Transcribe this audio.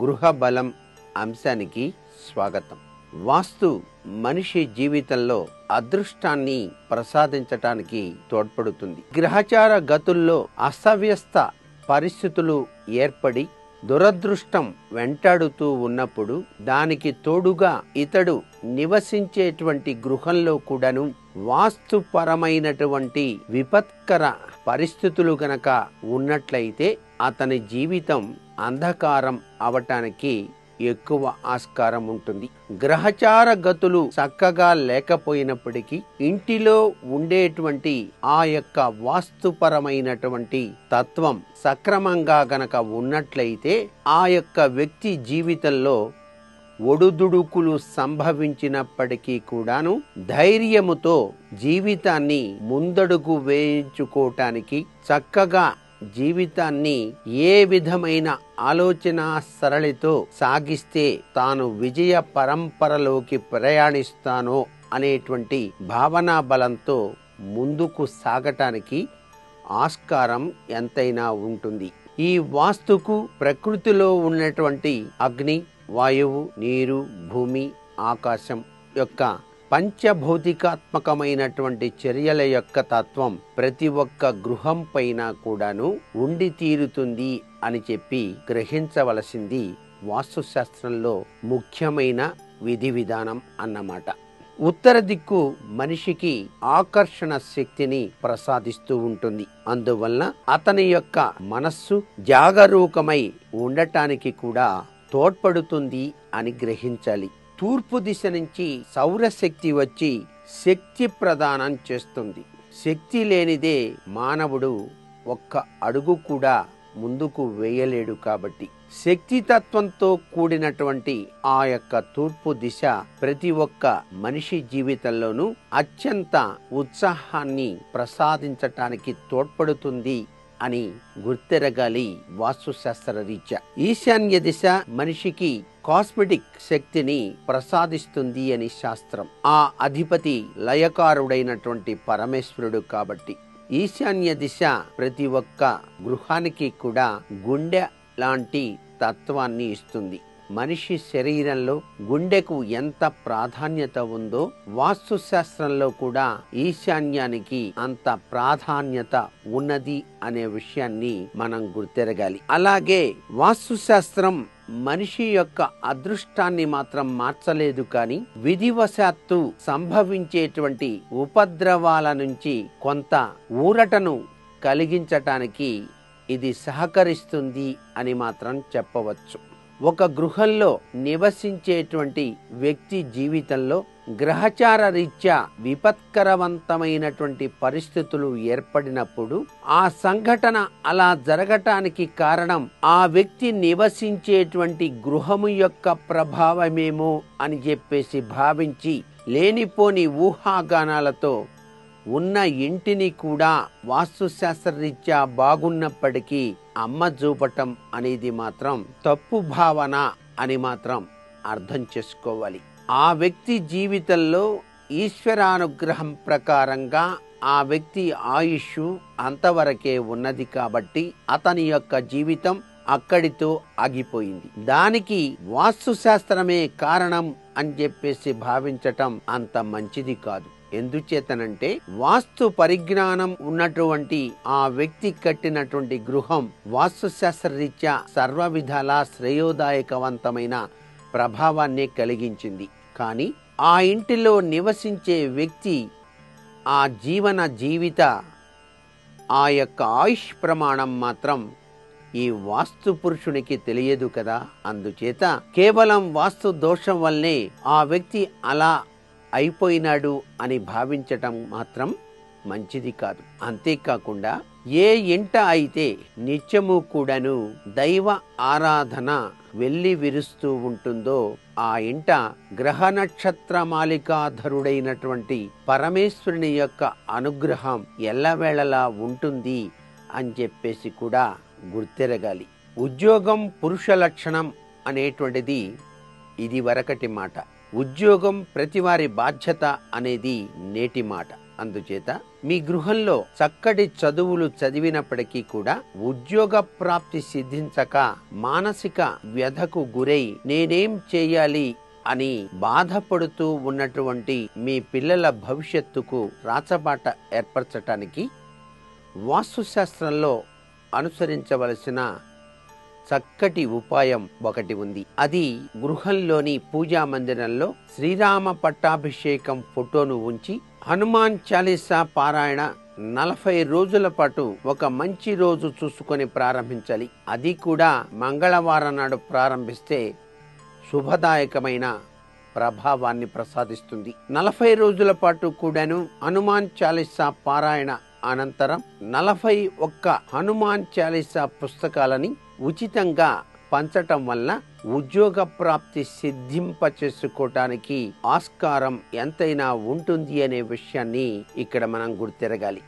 గృహ బలం అంశానికి స్వాగతం. వాస్తు మనిషి జీవితంలో అదృష్టాన్ని ప్రసాదించటానికి తోడ్పడుతుంది. గ్రహచార గతుల్లో అస్తవ్యస్త పరిస్థితులు ఏర్పడి దురదృష్టం వెంటాడుతూ ఉన్నప్పుడు దానికి తోడుగా ఇతడు నివసించేటువంటి గృహంలో కూడాను వాస్తుపరమైనటువంటి విపత్కర పరిస్థితులు గనక ఉన్నట్లయితే అతని జీవితం అంధకారం అవటానికి ఎక్కువ ఆస్కారం ఉంటుంది. గ్రహచార గతులు చక్కగా లేకపోయినప్పటికీ ఇంటిలో ఉండేటువంటి ఆ యొక్క వాస్తుపరమైనటువంటి తత్వం సక్రమంగా గనక ఉన్నట్లయితే ఆ యొక్క వ్యక్తి జీవితంలో ఒడుదుడుకులు సంభవించినప్పటికీ కూడాను ధైర్యముతో జీవితాన్ని ముందడుగు వేయించుకోవటానికి చక్కగా జీవితాన్ని ఏ విధమైన ఆలోచన సరళితో సాగిస్తే తాను విజయ పరంపరలోకి ప్రయాణిస్తానో అనేటువంటి భావనా బలంతో ముందుకు సాగటానికి ఆస్కారం ఎంతైనా ఉంటుంది. ఈ వాస్తుకు ప్రకృతిలో ఉన్నటువంటి అగ్ని, వాయువు, నీరు, భూమి, ఆకాశం యొక్క పంచభౌతికాత్మకమైనటువంటి చర్యల యొక్క తత్వం ప్రతి ఒక్క గృహం పైన కూడాను ఉండి తీరుతుంది అని చెప్పి గ్రహించవలసింది వాస్తుశాస్త్రంలో ముఖ్యమైన విధి విధానం అన్నమాట. ఉత్తర దిక్కు మనిషికి ఆకర్షణ శక్తిని ప్రసాదిస్తూ ఉంటుంది. అందువలన అతని యొక్క మనస్సు జాగరూకమై ఉండటానికి కూడా తోడ్పడుతుంది అని గ్రహించాలి. తూర్పు దిశ నుంచి సౌరశక్తి వచ్చి శక్తి ప్రదానం చేస్తుంది. శక్తి లేనిదే మానవుడు ఒక్క అడుగు కూడా ముందుకు వేయలేడు. కాబట్టి శక్తి తత్వంతో కూడినటువంటి ఆ యొక్క తూర్పు దిశ ప్రతి ఒక్క మనిషి జీవితంలోనూ అత్యంత ఉత్సాహాన్ని ప్రసాదించటానికి తోడ్పడుతుంది అని గుర్తెరగాలి. వాస్తుశాస్త్ర రీత్యా ఈశాన్య దిశ మనిషికి కాస్మెటిక్ శక్తిని ప్రసాదిస్తుంది అని శాస్త్రం. ఆ అధిపతి లయకారుడైనటువంటి పరమేశ్వరుడు కాబట్టి ఈశాన్య దిశ ప్రతి ఒక్క గృహానికి కూడా గుండె లాంటి తత్వాన్ని ఇస్తుంది. మనిషి శరీరంలో గుండెకు ఎంత ప్రాధాన్యత ఉందో వాస్తుశాస్త్రంలో కూడా ఈశాన్యానికి అంత ప్రాధాన్యత ఉన్నది అనే విషయాన్ని మనం గుర్తెరగాలి. అలాగే వాస్తుశాస్త్రం మనిషి యొక్క అదృష్టాన్ని మాత్రం మార్చలేదు, కానీ విధివశాత్తు సంభవించేటువంటి ఉపద్రవాల నుంచి కొంత ఊరటను కలిగించటానికి ఇది సహకరిస్తుంది అని మాత్రం చెప్పవచ్చు. ఒక గృహంలో నివసించేటువంటి వ్యక్తి జీవితంలో గ్రహచార రీత్యా విపత్కరవంతమైనటువంటి పరిస్థితులు ఏర్పడినప్పుడు ఆ సంఘటన అలా జరగటానికి కారణం ఆ వ్యక్తి నివసించేటువంటి గృహము యొక్క ప్రభావమేమో అని చెప్పేసి భావించి లేనిపోని ఊహాగానాలతో ఉన్న ఇంటిని కూడా వాస్తుశాస్త్రరీత్యా బాగున్నప్పటికీ అమ్మ చూపటం అనేది మాత్రం తప్పు భావన అని మాత్రం అర్థం చేసుకోవాలి. ఆ వ్యక్తి జీవితంలో ఈశ్వరానుగ్రహం ప్రకారంగా ఆ వ్యక్తి ఆయుష్ అంతవరకే ఉన్నది కాబట్టి అతని యొక్క జీవితం అక్కడితో ఆగిపోయింది. దానికి వాస్తుశాస్త్రమే కారణం అని చెప్పేసి భావించటం అంత మంచిది కాదు. ఎందుచేతనంటే వాస్తు పరిజ్ఞానం ఉన్నటువంటి ఆ వ్యక్తి కట్టినటువంటి గృహం వాస్తుశాస్త్ర రీత్యా సర్వ విధాలా శ్రేయోదాయకవంతమైన ప్రభావాన్ని కలిగించింది. కానీ ఆ ఇంటిలో నివసించే వ్యక్తి ఆ జీవిత ఆ యొక్క ఆయుష్ ప్రమాణం మాత్రం ఈ వాస్తు పురుషునికి తెలియదు కదా. అందుచేత కేవలం వాస్తు దోషం వల్లే ఆ వ్యక్తి అలా అయిపోయినాడు అని భావించటం మాత్రం మంచిది కాదు. అంతేకాకుండా ఏ ఇంట అయితే నిత్యము కూడాను దైవ ఆరాధన వెళ్లి విరుస్తూ ఉంటుందో ఆ ఇంట గ్రహ నక్షత్ర మాలికాధరుడైనటువంటి పరమేశ్వరుని యొక్క అనుగ్రహం ఎల్లవేళలా ఉంటుంది అని చెప్పేసి కూడా గుర్తెరగాలి. ఉద్యోగం పురుష లక్షణం అనేటువంటిది ఇది వరకటి మాట. ఉద్యోగం ప్రతివారి బాధ్యత అనేది నేటి మాట. అందుచేత మీ గృహంలో చక్కటి చదువులు చదివినప్పటికీ కూడా ఉద్యోగ ప్రాప్తి సిద్ధించక మానసిక వ్యధకు గురై నేనేం చేయాలి అని బాధపడుతూ ఉన్నటువంటి మీ పిల్లల భవిష్యత్తుకు రాచబాట ఏర్పరచటానికి వాస్తుశాస్త్రంలో అనుసరించవలసిన చక్కటి ఉపాయం ఒకటి ఉంది. అది గృహంలోని పూజా మందిరంలో శ్రీరామ పట్టాభిషేకం ఫోటోను ఉంచి హనుమాన్ చాలీసా పారాయణ 40 రోజుల పాటు ఒక మంచి రోజు చూసుకొని ప్రారంభించాలి. అది కూడా మంగళవారం నాడు ప్రారంభిస్తే శుభదాయకమైన ప్రభావాన్ని ప్రసాదిస్తుంది. 40 రోజుల పాటు కూడాను హనుమాన్ చాలీసా పారాయణ అనంతరం 41 హనుమాన్ చాలీసా పుస్తకాలని ఉచితంగా పంచటం వల్ల ఉద్యోగ ప్రాప్తి సిద్ధింప చేసుకోవటానికి ఆస్కారం ఎంతైనా ఉంటుంది అనే విషయాన్ని ఇక్కడ మనం గుర్తెరగాలి.